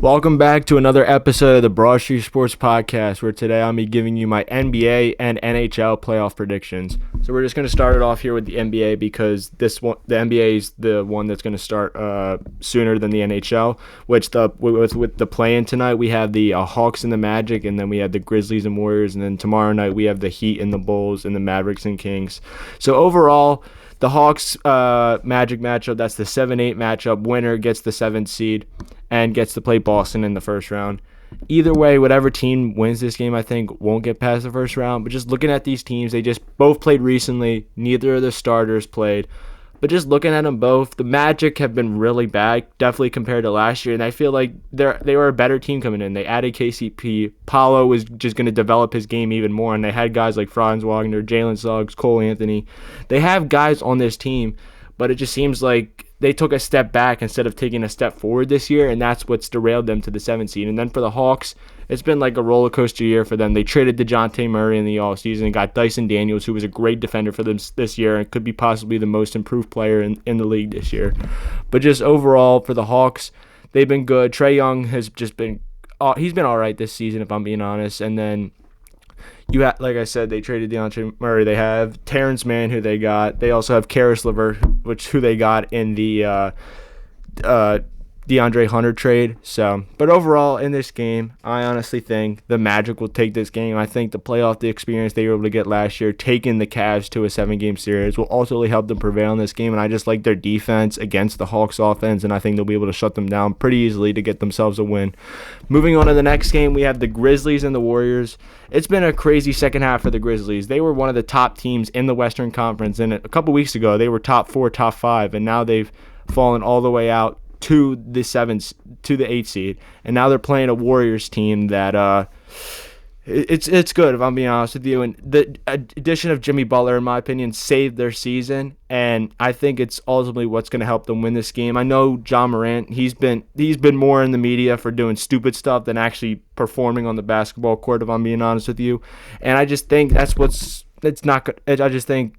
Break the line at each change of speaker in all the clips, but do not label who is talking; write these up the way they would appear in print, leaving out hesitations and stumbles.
Welcome back to another episode of the Broad Street Sports Podcast, where today I'll be giving you my NBA and NHL playoff predictions. So we're just going to start it off here with the NBA because the NBA is the one that's going to start sooner than the NHL. With the play-in tonight, we have the Hawks and the Magic, and then we have the Grizzlies and Warriors, and then tomorrow night we have the Heat and the Bulls and the Mavericks and Kings. So overall, the Hawks Magic matchup, that's the 7-8 matchup. Winner gets the 7th seed and gets to play Boston in the first round. Either way, whatever team wins this game, I think, won't get past the first round. But just looking at these teams, they just both played recently. Neither of the starters played. But just looking at them both, the Magic have been really bad, definitely compared to last year. And I feel like they were a better team coming in. They added KCP. Paolo was just going to develop his game even more. And they had guys like Franz Wagner, Jalen Suggs, Cole Anthony. They have guys on this team, but it just seems like they took a step back instead of taking a step forward this year, and that's what's derailed them to the 7th seed. And then for the Hawks, it's been like a roller coaster year for them. They traded DeJounte Murray in the offseason and got Dyson Daniels, who was a great defender for them this year and could be possibly the most improved player in the league this year. But just overall for the Hawks, they've been good. Trae Young has just been he's been all right this season, if I'm being honest. And then like I said, they traded DeJounte Murray. They have Terrence Mann, who they got. They also have Karis LeVert, who they got in the DeAndre Hunter trade. But overall, in this game, I honestly think the Magic will take this game. I think the experience they were able to get last year, taking the Cavs to a 7-game series, will ultimately help them prevail in this game. And I just like their defense against the Hawks offense, and I think they'll be able to shut them down pretty easily to get themselves a win. Moving on to the next game, we have the Grizzlies and the Warriors. It's been a crazy second half for the Grizzlies. They were one of the top teams in the Western Conference, and a couple weeks ago, they were top 4, top 5, and now they've fallen all the way out to the 8th seed, and now they're playing a Warriors team that it's good, if I'm being honest with you. And the addition of Jimmy Butler, in my opinion, saved their season, and I think it's ultimately what's going to help them win this game. I know John Morant, he's been more in the media for doing stupid stuff than actually performing on the basketball court, if I'm being honest with you. And I just think it's not good. I just think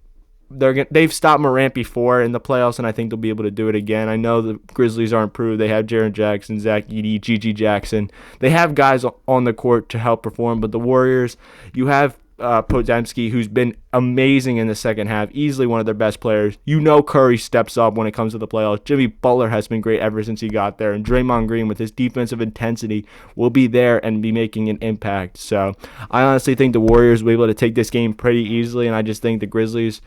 they've stopped Morant before in the playoffs, and I think they'll be able to do it again. I know the Grizzlies aren't improved. They have Jaren Jackson, Zach Edey, Gigi Jackson. They have guys on the court to help perform, but the Warriors, you have Podziemski, who's been amazing in the second half, easily one of their best players. You know Curry steps up when it comes to the playoffs. Jimmy Butler has been great ever since he got there, and Draymond Green, with his defensive intensity, will be there and be making an impact. So I honestly think the Warriors will be able to take this game pretty easily, and I just think the Grizzlies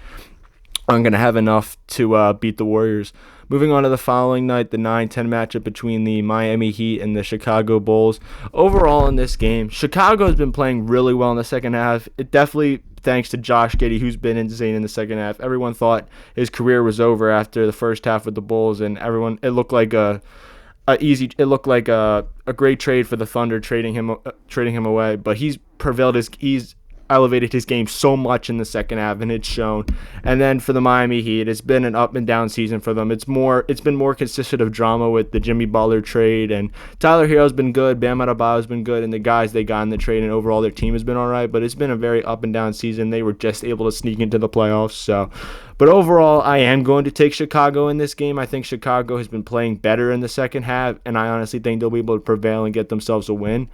aren't going to have enough to beat the Warriors. Moving on to the following night, the 9-10 matchup between the Miami Heat and the Chicago Bulls. Overall in this game, Chicago has been playing really well in the second half. It definitely thanks to Josh Giddey, who's been insane in the second half. Everyone thought his career was over after the first half with the Bulls, and it looked like a great trade for the Thunder, trading him away. But he's elevated his game so much in the second half, and it's shown. And then for the Miami Heat, it's been an up and down season for them. It's been more consistent of drama with the Jimmy Butler trade, and Tyler Hero's been good, Bam Adebayo's been good, and the guys they got in the trade, and overall their team has been all right. But it's been a very up and down season. They were just able to sneak into the playoffs. But overall, I am going to take Chicago in this game. I think Chicago has been playing better in the second half, and I honestly think they'll be able to prevail and get themselves a win.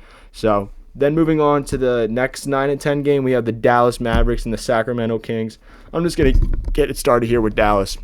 Then moving on to the next 9 and 10 game, we have the Dallas Mavericks and the Sacramento Kings. I'm just going to get it started here with Dallas.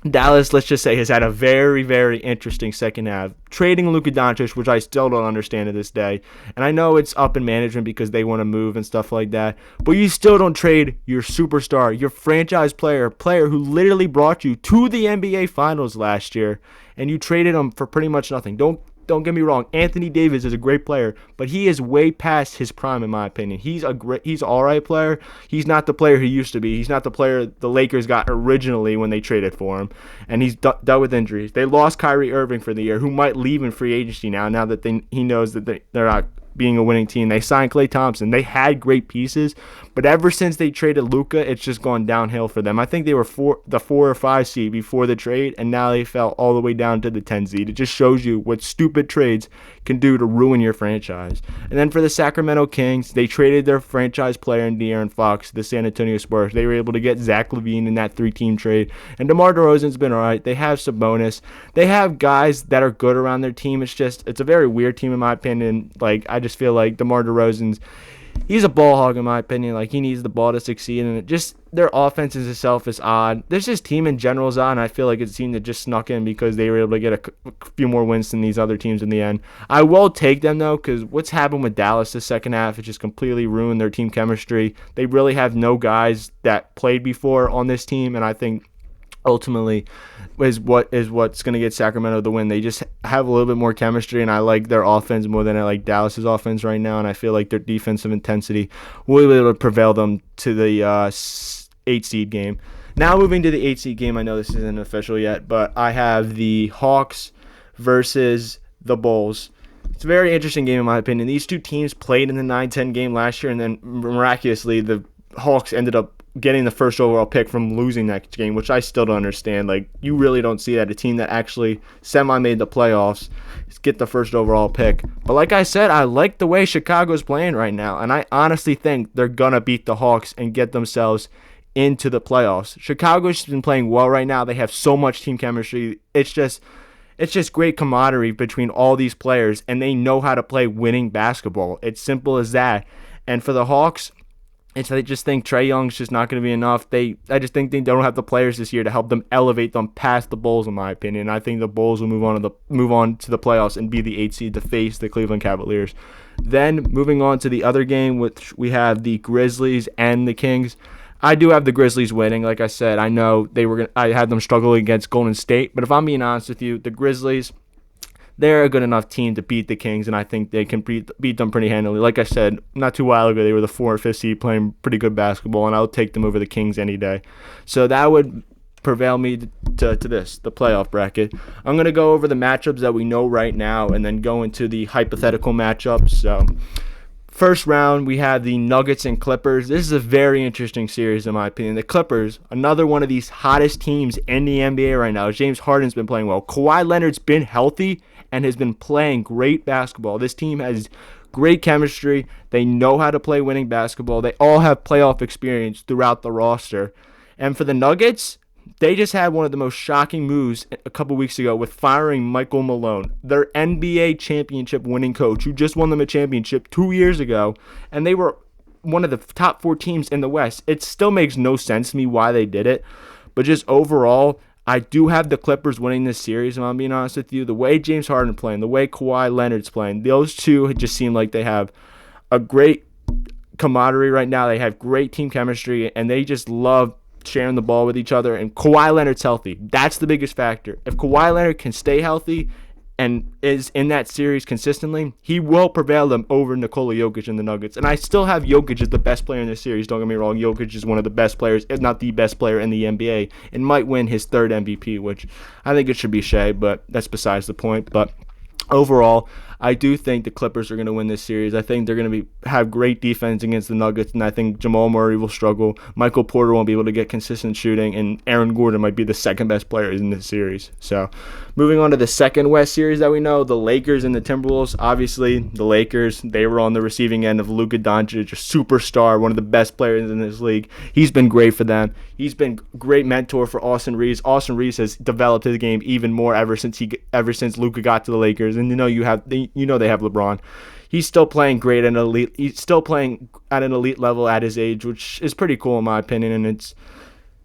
Dallas, let's just say, has had a very, very interesting second half. Trading Luka Doncic, which I still don't understand to this day. And I know it's up in management because they want to move and stuff like that. But you still don't trade your superstar, your franchise player who literally brought you to the NBA Finals last year, and you traded him for pretty much nothing. Don't get me wrong. Anthony Davis is a great player, but he is way past his prime, in my opinion. He's an all right player. He's not the player he used to be. He's not the player the Lakers got originally when they traded for him, and he's dealt with injuries. They lost Kyrie Irving for the year, who might leave in free agency now that he knows that they're not being a winning team. They signed Klay Thompson. They had great pieces, but ever since they traded Luka, it's just gone downhill for them. I think they were the 4 or 5 seed before the trade, and now they fell all the way down to the 10 seed. It just shows you what stupid trades can do to ruin your franchise. And then for the Sacramento Kings, they traded their franchise player in De'Aaron Fox to the San Antonio Spurs. They were able to get Zach LaVine in that 3-team trade, and DeMar DeRozan's been all right. They have Sabonis. They have guys that are good around their team. It's a very weird team in my opinion. Like, I just feel like DeMar DeRozan's he's a ball hog in my opinion. Like, he needs the ball to succeed, and their offense itself is odd. This just team in general is odd, and I feel like it's a team that just snuck in because they were able to get a few more wins than these other teams in the end. I will take them though, because what's happened with Dallas this second half, it just completely ruined their team chemistry. They really have no guys that played before on this team, and I think ultimately is what's going to get Sacramento the win. They just have a little bit more chemistry, and I like their offense more than I like Dallas's offense right now, and I feel like their defensive intensity will be able to prevail them to the 8 seed game. Now moving to the 8 seed game, I know this isn't official yet, but I have the Hawks versus the Bulls. It's a very interesting game in my opinion. These two teams played in the 9-10 game last year, and then miraculously the Hawks ended up getting the first overall pick from losing that game, which I still don't understand. Like, you really don't see that a team that actually semi-made the playoffs get the first overall pick. But like I said, I like the way Chicago's playing right now, and I honestly think they're gonna beat the Hawks and get themselves into the playoffs. Chicago's been playing well right now. They have so much team chemistry. It's just great camaraderie between all these players, and they know how to play winning basketball. It's simple as that. And for the Hawks, I just think Trae Young's just not going to be enough. I just think they don't have the players this year to help them elevate them past the Bulls, in my opinion. I think the Bulls will move on to the playoffs and be the 8 seed to face the Cleveland Cavaliers. Then moving on to the other game, which we have the Grizzlies and the Kings. I do have the Grizzlies winning. Like I said, I know I had them struggling against Golden State, but if I'm being honest with you, the Grizzlies, they're a good enough team to beat the Kings, and I think they can beat them pretty handily. Like I said, not too while ago, they were the 4 or 5 seed playing pretty good basketball, and I'll take them over the Kings any day. So that would prevail me to the playoff bracket. I'm going to go over the matchups that we know right now and then go into the hypothetical matchups. So first round, we have the Nuggets and Clippers. This is a very interesting series, in my opinion. The Clippers, another one of these hottest teams in the NBA right now. James Harden's been playing well. Kawhi Leonard's been healthy and has been playing great basketball. This team has great chemistry. They know how to play winning basketball. They all have playoff experience throughout the roster. And for the Nuggets, they just had one of the most shocking moves a couple weeks ago with firing Michael Malone, their NBA championship winning coach, who just won them a championship 2 years ago, and they were one of the top 4 teams in the West. It still makes no sense to me why they did it, but just overall, I do have the Clippers winning this series, if I'm being honest with you. The way James Harden playing, the way Kawhi Leonard's playing, those two just seem like they have a great camaraderie right now. They have great team chemistry, and they just love sharing the ball with each other. And Kawhi Leonard's healthy. That's the biggest factor. If Kawhi Leonard can stay healthy and is in that series consistently, he will prevail them over Nikola Jokic and the Nuggets. And I still have Jokic as the best player in this series. Don't get me wrong. Jokic is one of the best players, if not the best player in the NBA, and might win his 3rd MVP, which I think it should be Shea, but that's besides the point. But overall, I do think the Clippers are going to win this series. I think they're going to have great defense against the Nuggets, and I think Jamal Murray will struggle. Michael Porter won't be able to get consistent shooting, and Aaron Gordon might be the second best player in this series. So moving on to the second West series that we know, the Lakers and the Timberwolves. Obviously, the Lakers, they were on the receiving end of Luka Doncic, a superstar, one of the best players in this league. He's been great for them. He's been a great mentor for Austin Reeves. Austin Reeves has developed his game even more ever since Luka got to the Lakers. And they have LeBron. He's still playing great at an elite. He's still playing at an elite level at his age, which is pretty cool in my opinion, and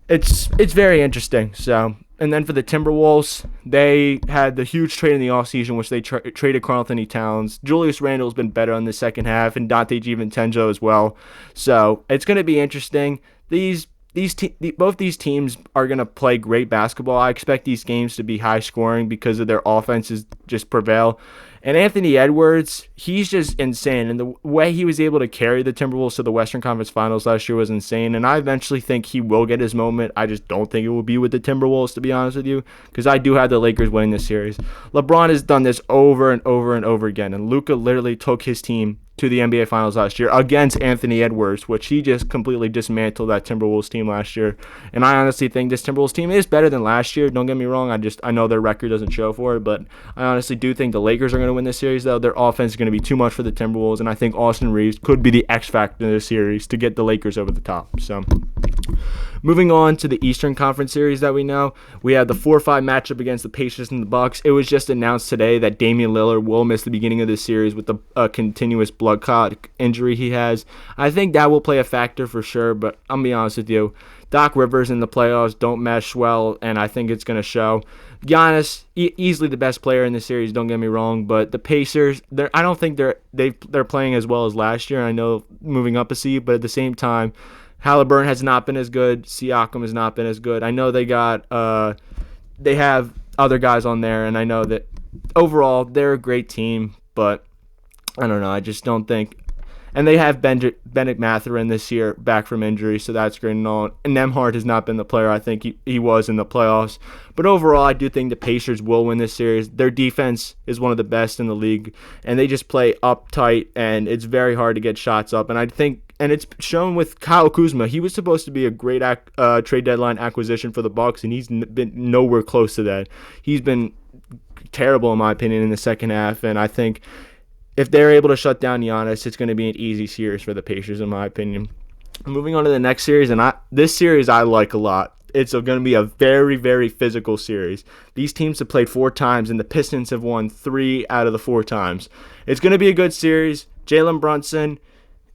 it's very interesting. So, and then for the Timberwolves, they had the huge trade in the offseason, which they traded Karl-Anthony Towns. Julius Randle's been better in the second half, and Dante DiVincenzo as well. So it's going to be interesting. Both these teams are going to play great basketball. I expect these games to be high scoring because of their offenses just prevail. And Anthony Edwards, he's just insane. And the way he was able to carry the Timberwolves to the Western Conference Finals last year was insane. And I eventually think he will get his moment. I just don't think it will be with the Timberwolves, to be honest with you, because I do have the Lakers winning this series. LeBron has done this over and over and over again. And Luka literally took his team to the NBA Finals last year against Anthony Edwards, which he just completely dismantled that Timberwolves team last year. And I honestly think this Timberwolves team is better than last year. Don't get me wrong. I know their record doesn't show for it, but I honestly do think the Lakers are going to win this series, though. Their offense is going to be too much for the Timberwolves, and I think Austin Reeves could be the X factor in this series to get the Lakers over the top. So, moving on to the Eastern Conference series that we know, we have the 4-5 matchup against the Pacers and the Bucks. It was just announced today that Damian Lillard will miss the beginning of this series with the continuous blood clot injury he has. I think that will play a factor for sure, but I'm going to be honest with you. Doc Rivers in the playoffs don't mesh well, and I think it's going to show. Giannis, easily the best player in the series, don't get me wrong, but the Pacers, I don't think they're playing as well as last year. I know moving up a seed, but at the same time, Halliburton has not been as good. Siakam has not been as good. I know they have other guys on there, and I know that overall they're a great team, but I don't know. I just don't think. And they have Bennett Mathurin this year back from injury, so that's great and all. And Nembhard has not been the player I think he was in the playoffs. But overall, I do think the Pacers will win this series. Their defense is one of the best in the league, and they just play uptight, and it's very hard to get shots up. And I think, and it's shown with Kyle Kuzma. He was supposed to be a great trade deadline acquisition for the Bucks, and he's been nowhere close to that. He's been terrible, in my opinion, in the second half, and I think if they're able to shut down Giannis, it's going to be an easy series for the Pacers, in my opinion. Moving on to the next series, and this series I like a lot. It's going to be a very, very physical series. These teams have played 4 times, and the Pistons have won 3 out of the 4 times. It's going to be a good series. Jalen Brunson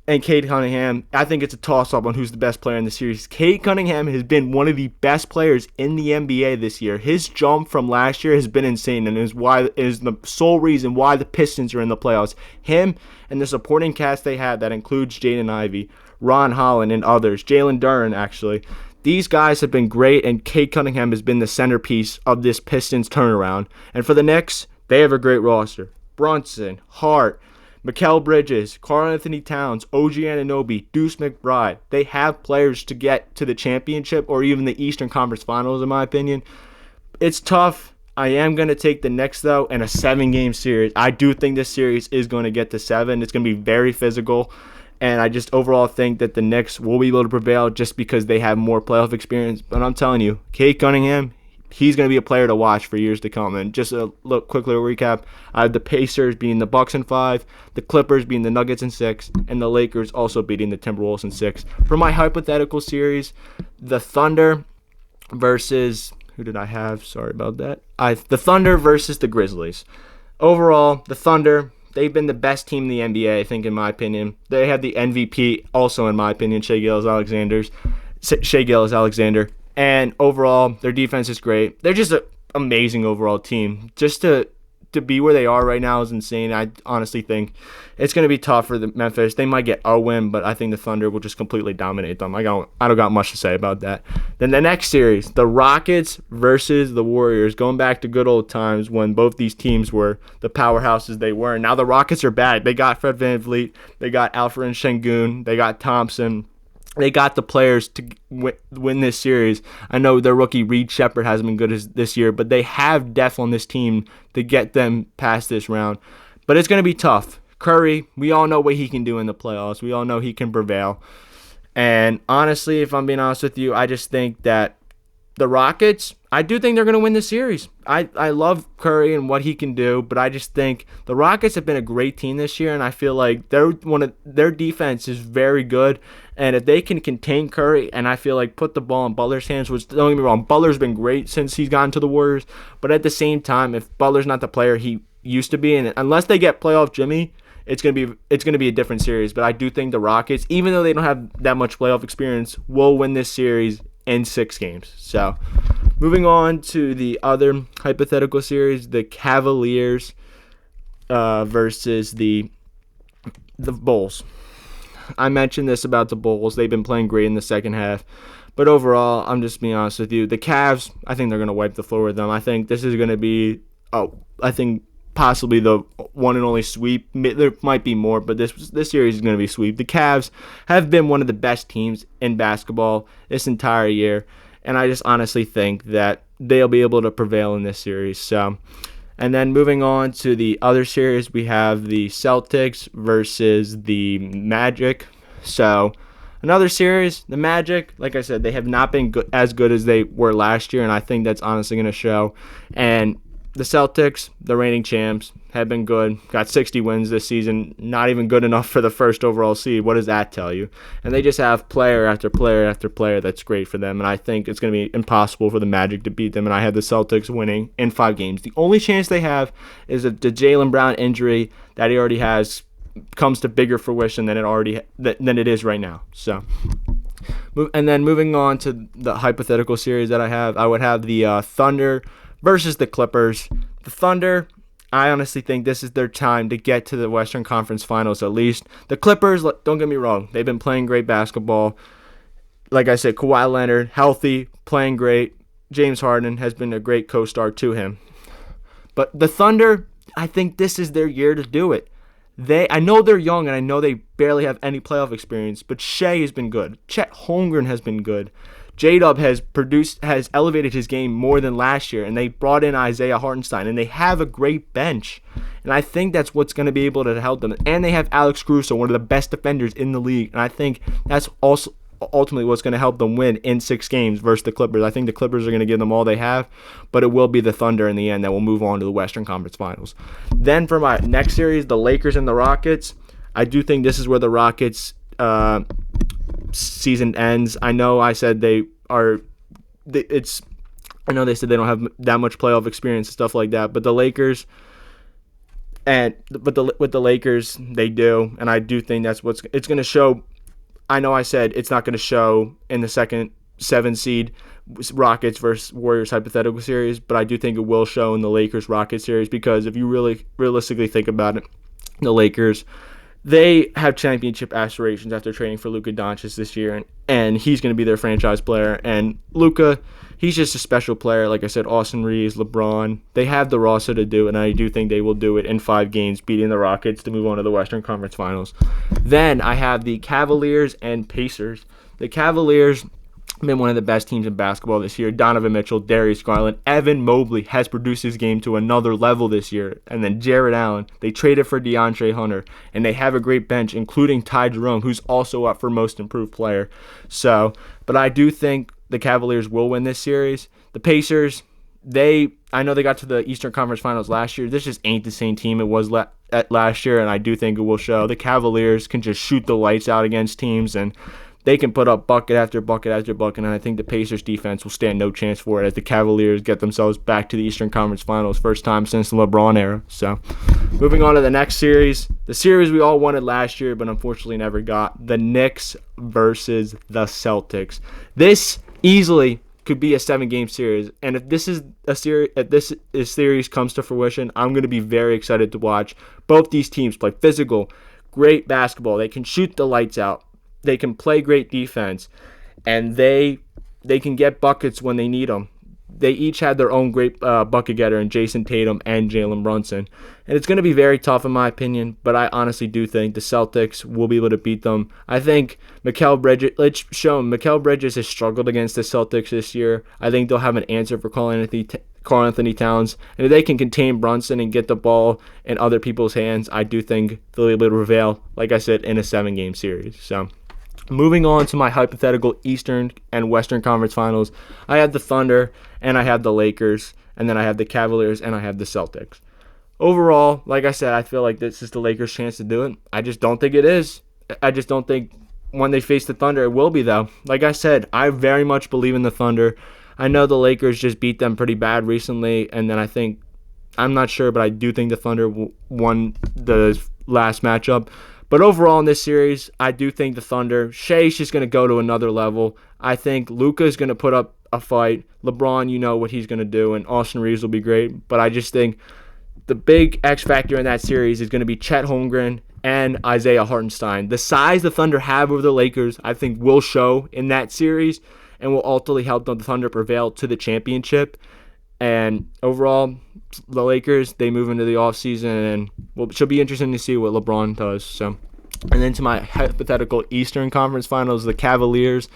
and Cade Cunningham, I think it's a toss-up on who's the best player in the series. Cade Cunningham has been one of the best players in the NBA this year. His jump from last year has been insane, and is the sole reason why the Pistons are in the playoffs. Him and the supporting cast they have that includes Jaden Ivey, Ron Holland, and others, Jalen Duren, actually. These guys have been great, and Cade Cunningham has been the centerpiece of this Pistons turnaround. And for the Knicks, they have a great roster. Brunson, Hart, Mikal Bridges, Karl-Anthony Towns, OG Anunoby, Deuce McBride. They have players to get to the championship or even the Eastern Conference Finals, in my opinion. It's tough. I am going to take the Knicks, though, in a 7-game series. I do think this series is going to get to 7. It's going to be very physical. And I just overall think that the Knicks will be able to prevail just because they have more playoff experience. But I'm telling you, Cade Cunningham, he's going to be a player to watch for years to come. And just a quick little recap, I have the Pacers beating the Bucks in 5, the Clippers beating the Nuggets in 6, and the Lakers also beating the Timberwolves in 6. For my hypothetical series, the Thunder versus, who did I have? Sorry about that. The Thunder versus the Grizzlies. Overall, the Thunder, they've been the best team in the NBA, I think, in my opinion. They have the MVP, also in my opinion, Shai Gilgeous-Alexander. And overall, their defense is great. They're just an amazing overall team. Just to be where they are right now is insane. I honestly think it's going to be tough for the Memphis. They might get a win, but I think the Thunder will just completely dominate them. I don't got much to say about that. Then the next series, the Rockets versus the Warriors. Going back to good old times when both these teams were the powerhouses they were. Now the Rockets are bad. They got Fred VanVleet. They got Alfred Şengün. They got Thompson. They got the players to win this series. I know their rookie Reed Shepherd hasn't been good this year, but they have depth on this team to get them past this round. But it's going to be tough. Curry, we all know what he can do in the playoffs. We all know he can prevail. And honestly, if I'm being honest with you, I just think that the Rockets, I do think they're going to win this series. I love Curry and what he can do, but I just think the Rockets have been a great team this year, and I feel like their defense is very good. And if they can contain Curry and I feel like put the ball in Butler's hands, which don't get me wrong, Butler's been great since he's gotten to the Warriors, but at the same time, if Butler's not the player he used to be, and unless they get playoff Jimmy, it's gonna be a different series. But I do think the Rockets, even though they don't have that much playoff experience, will win this series in 6 games. So, moving on to the other hypothetical series, the Cavaliers versus the Bulls. I mentioned this about the Bulls. They've been playing great in the second half. But overall, I'm just being honest with you. The Cavs, I think they're going to wipe the floor with them. I think this is going to be, I think possibly the one and only sweep. There might be more, but this series is going to be sweep. The Cavs have been one of the best teams in basketball this entire year, and I just honestly think that they'll be able to prevail in this series. So, and then moving on to the other series, we have the Celtics versus the Magic. So, another series, the Magic, like I said, they have not been as good as they were last year, and I think that's honestly going to show. And the Celtics, the reigning champs, have been good. Got 60 wins this season. Not even good enough for the first overall seed. What does that tell you? And they just have player after player after player that's great for them. And I think it's going to be impossible for the Magic to beat them. And I have the Celtics winning in 5 games. The only chance they have is that the Jaylen Brown injury that he already has comes to bigger fruition than it is right now. So, and then moving on to the hypothetical series that I would have the Thunder versus the Clippers. The Thunder, I honestly think this is their time to get to the Western Conference Finals at least. The Clippers, don't get me wrong, they've been playing great basketball. Like I said, Kawhi Leonard, healthy, playing great. James Harden has been a great co-star to him. But the Thunder, I think this is their year to do it. I know they're young, and I know they barely have any playoff experience, but Shea has been good. Chet Holmgren has been good. J-Dub has elevated his game more than last year, and they brought in Isaiah Hartenstein, and they have a great bench. And I think that's what's going to be able to help them. And they have Alex Caruso, one of the best defenders in the league, and I think that's also ultimately what's going to help them win in 6 games versus the Clippers. I think the Clippers are going to give them all they have, but it will be the Thunder in the end that will move on to the Western Conference Finals. Then for my next series, the Lakers and the Rockets, I do think this is where the Rockets season ends. I know I said I know they said they don't have that much playoff experience and stuff like that, but the Lakers with the Lakers they do, and I do think that's it's going to show. I know I said it's not going to show in the second 7 seed Rockets versus Warriors hypothetical series, but I do think it will show in the Lakers Rockets series, because if you really realistically think about it, the Lakers, they have championship aspirations after trading for Luka Doncic this year, and he's going to be their franchise player. And Luka, he's just a special player. Like I said, Austin Reeves, LeBron, they have the roster to do it, and I do think they will do it in 5 games, beating the Rockets to move on to the Western Conference Finals. Then I have the Cavaliers and Pacers. The Cavaliers been one of the best teams in basketball this year. Donovan Mitchell, Darius Garland, Evan Mobley has produced his game to another level this year. And then Jared Allen, they traded for DeAndre Hunter, and they have a great bench, including Ty Jerome, who's also up for Most Improved Player. So, but I do think the Cavaliers will win this series. The Pacers, I know they got to the Eastern Conference Finals last year. This just ain't the same team it was last year, and I do think it will show. The Cavaliers can just shoot the lights out against teams, and they can put up bucket after bucket after bucket, and I think the Pacers defense will stand no chance for it as the Cavaliers get themselves back to the Eastern Conference Finals, first time since the LeBron era. So, moving on to the next series, the series we all wanted last year but unfortunately never got, the Knicks versus the Celtics. This easily could be a 7-game series, and if this series comes to fruition, I'm going to be very excited to watch. Both these teams play physical, great basketball. They can shoot the lights out. They can play great defense, and they can get buckets when they need them. They each had their own great bucket getter in Jason Tatum and Jalen Brunson. And it's going to be very tough in my opinion, but I honestly do think the Celtics will be able to beat them. I think Mikal Bridges has struggled against the Celtics this year. I think they'll have an answer for Karl Anthony Towns. And if they can contain Brunson and get the ball in other people's hands, I do think they'll be able to prevail, like I said, in a 7-game series. So, moving on to my hypothetical Eastern and Western Conference Finals, I have the Thunder, and I have the Lakers, and then I have the Cavaliers, and I have the Celtics. Overall, like I said, I feel like this is the Lakers' chance to do it. I just don't think it is. I just don't think when they face the Thunder, it will be, though. Like I said, I very much believe in the Thunder. I know the Lakers just beat them pretty bad recently, and then I'm not sure, but I do think the Thunder won the last matchup. But overall in this series, I do think the Thunder, Shea's just going to go to another level. I think Luka is going to put up a fight. LeBron, you know what he's going to do, and Austin Reeves will be great. But I just think the big X factor in that series is going to be Chet Holmgren and Isaiah Hartenstein. The size the Thunder have over the Lakers, I think, will show in that series and will ultimately help the Thunder prevail to the championship. And overall, the Lakers, they move into the offseason, and it should be interesting to see what LeBron does. So, and then to my hypothetical Eastern Conference Finals, the Cavaliers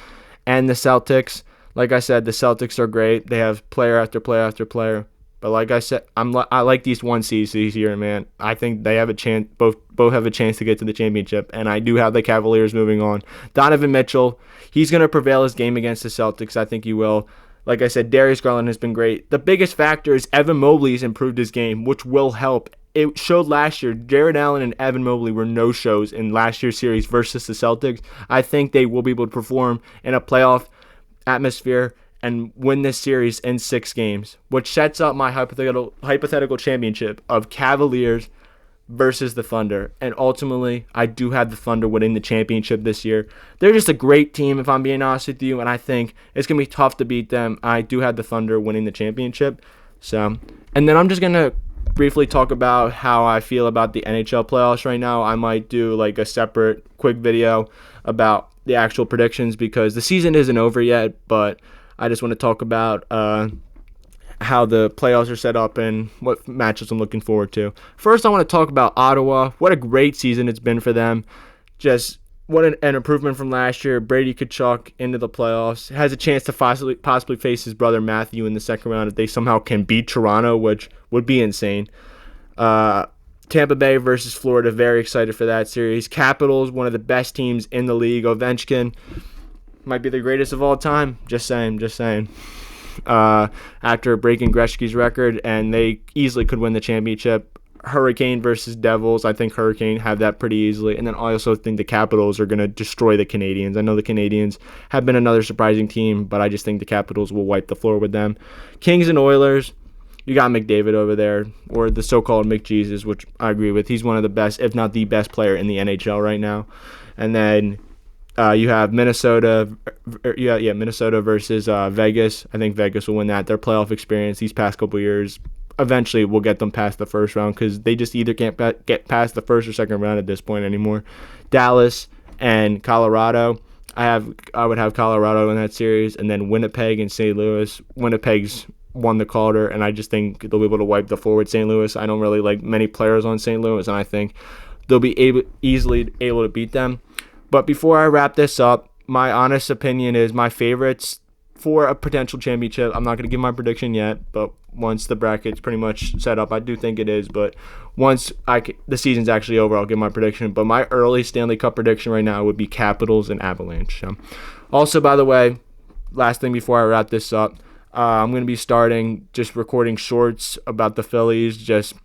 and the Celtics. Like I said, the Celtics are great. They have player after player after player. But like I said, I like these 1 seeds this year, man. I think they have a chance. Both have a chance to get to the championship, and I do have the Cavaliers moving on. Donovan Mitchell, he's going to prevail his game against the Celtics. I think he will. Like I said, Darius Garland has been great. The biggest factor is Evan Mobley's improved his game, which will help. It showed last year. Jared Allen and Evan Mobley were no-shows in last year's series versus the Celtics. I think they will be able to perform in a playoff atmosphere and win this series in 6 games, which sets up my hypothetical championship of Cavaliers versus the Thunder. And ultimately, I do have the Thunder winning the championship this year. They're just a great team, if I'm being honest with you, and I think it's going to be tough to beat them. I do have the Thunder winning the championship. So, and then I'm just going to briefly talk about how I feel about the NHL playoffs right now. I might do like a separate quick video about the actual predictions because the season isn't over yet, but I just want to talk about how the playoffs are set up and what matches I'm looking forward to. First, I want to talk about Ottawa. What a great season it's been for them. Just what an improvement from last year. Brady Tkachuk into the playoffs. Has a chance to possibly face his brother Matthew in the second round if they somehow can beat Toronto, which would be insane. Tampa Bay versus Florida. Very excited for that series. Capitals, one of the best teams in the league. Ovechkin might be the greatest of all time. Just saying. After breaking Gretzky's record, and they easily could win the championship. Hurricane versus Devils. I think Hurricane have that pretty easily. And then I also think the Capitals are going to destroy the Canadiens. I know the Canadiens have been another surprising team, but I just think the Capitals will wipe the floor with them. Kings and Oilers. You got McDavid over there, or the so-called McJesus, which I agree with. He's one of the best, if not the best player in the NHL right now. And then you have Minnesota versus Vegas. I think Vegas will win that. Their playoff experience these past couple years eventually will get them past the first round because they just either can't get past the first or second round at this point anymore. Dallas and Colorado. I would have Colorado in that series, and then Winnipeg and St. Louis. Winnipeg's won the Calder, and I just think they'll be able to wipe the floor with St. Louis. I don't really like many players on St. Louis, and I think they'll be easily able to beat them. But before I wrap this up, my honest opinion is my favorites for a potential championship. I'm not going to give my prediction yet, but once the bracket's pretty much set up, I do think it is. But once the season's actually over, I'll give my prediction. But my early Stanley Cup prediction right now would be Capitals and Avalanche. Also, by the way, last thing before I wrap this up, I'm going to be starting just recording shorts about the Phillies, just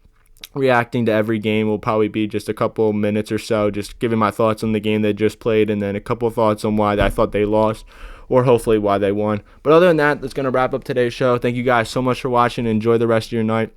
reacting to every game. Will probably be just a couple minutes or so, just giving my thoughts on the game they just played, and then a couple of thoughts on why I thought they lost, or hopefully why they won. But other than that, that's going to wrap up today's show. Thank you guys so much for watching. Enjoy the rest of your night.